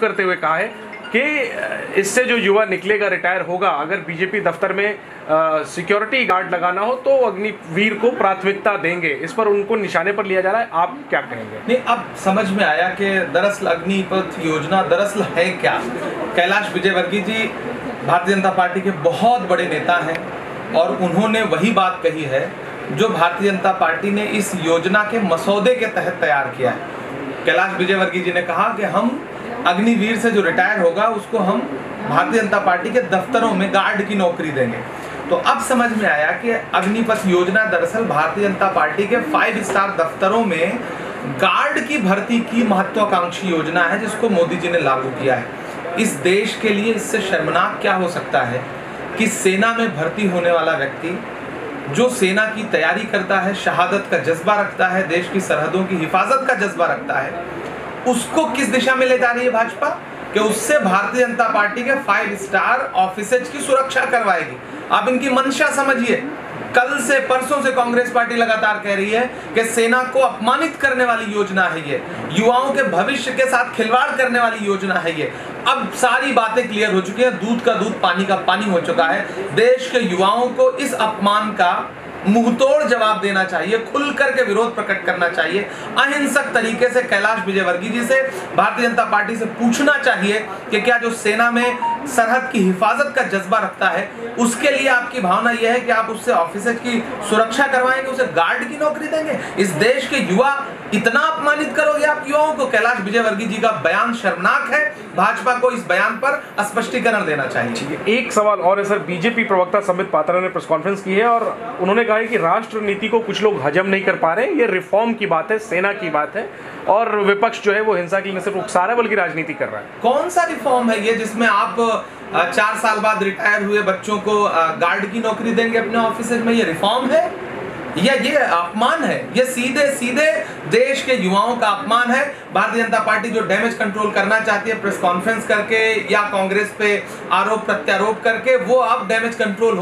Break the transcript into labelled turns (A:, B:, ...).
A: करते हुए कहा है कि इससे जो युवा निकलेगा, रिटायर होगा, अगर बीजेपी दफ्तर में सिक्योरिटी गार्ड लगाना हो तो अग्निवीर को प्राथमिकता देंगे। इस पर उनको निशाने पर लिया जा रहा है, आप क्या कहेंगे?
B: नहीं, अब समझ में आया कि दरअसल अग्निपथ योजना दरअसल है क्या। कैलाश विजयवर्गीय जी भारतीय जनता पार्टी के बहुत बड़े नेता हैं और उन्होंने वही बात कही है जो भारतीय जनता पार्टी ने इस योजना के मसौदे के तहत तैयार किया है। कैलाश विजयवर्गीय जी ने कहा कि हम अग्निवीर से जो रिटायर होगा उसको हम भारतीय जनता पार्टी के दफ्तरों में गार्ड की नौकरी देंगे। तो अब समझ में आया कि अग्निपथ योजना दरअसल भारतीय जनता पार्टी के 5 स्टार दफ्तरों में गार्ड की भर्ती की महत्वाकांक्षी योजना है जिसको मोदी जी ने लागू किया है। इस देश के लिए इससे शर्मनाक क्या हो सकता है कि सेना में भर्ती होने वाला व्यक्ति जो सेना की तैयारी करता है, शहादत का जज्बा रखता है, देश की सरहदों की हिफाजत का जज्बा रखता है, उसको किस दिशा में ले जा रही है भाजपा कि उससे भारतीय जनता पार्टी के 5 स्टार ऑफिसर्स की सुरक्षा करवाएगी। आप इनकी मंशा समझिए। कल से परसों से कांग्रेस पार्टी लगातार कह रही है कि सेना को अपमानित करने वाली योजना है ये, युवाओं के भविष्य के साथ खिलवाड़ करने वाली योजना है ये। अब सारी बातें क्लियर हो चुकी हैं, दूध का दूध पानी का पानी हो चुका है। देश के युवाओं को इस अपमान का मुंहतोड़ जवाब देना चाहिए, खुल करके विरोध प्रकट करना चाहिए। अहिंसक तरीके से कैलाश विजयवर्गीय जी से भारतीय जनता पार्टी से पूछना चाहिए कि क्या जो सेना में सरहद की हिफाजत का जज्बा रखता है उसके लिए आपकी भावना यह है कि आप उससे ऑफिसर की सुरक्षा करवाएंगे, उसे गार्ड की नौकरी देंगे? इस देश के युवा इतना अपमानित करोगे आप युवाओं को? कैलाश विजयवर्गीय जी का बयान शर्मनाक है। भाजपा को इस बयान पर स्पष्टीकरण देना चाहिए।
A: एक सवाल और है सर, बीजेपी प्रवक्ता संबित पात्रा ने प्रेस कॉन्फ्रेंस की है और उन्होंने कहा है कि राष्ट्र नीति को कुछ लोग हजम नहीं कर पा रहे, ये रिफॉर्म की बात है, सेना की बात है और विपक्ष जो है वो हिंसा की न सिर्फ उकसा रहा है बल्कि राजनीति कर रहा है।
B: कौन सा रिफॉर्म है ये जिसमें आप 4 साल बाद रिटायर हुए बच्चों को गार्ड की नौकरी देंगे अपने ऑफिस में? ये रिफॉर्म है या ये अपमान है? ये सीधे सीधे देश के युवाओं का अपमान है। भारतीय जनता पार्टी जो डैमेज कंट्रोल करना चाहती है प्रेस कॉन्फ्रेंस करके या कांग्रेस पे आरोप प्रत्यारोप करके, वो अब डैमेज कंट्रोल हो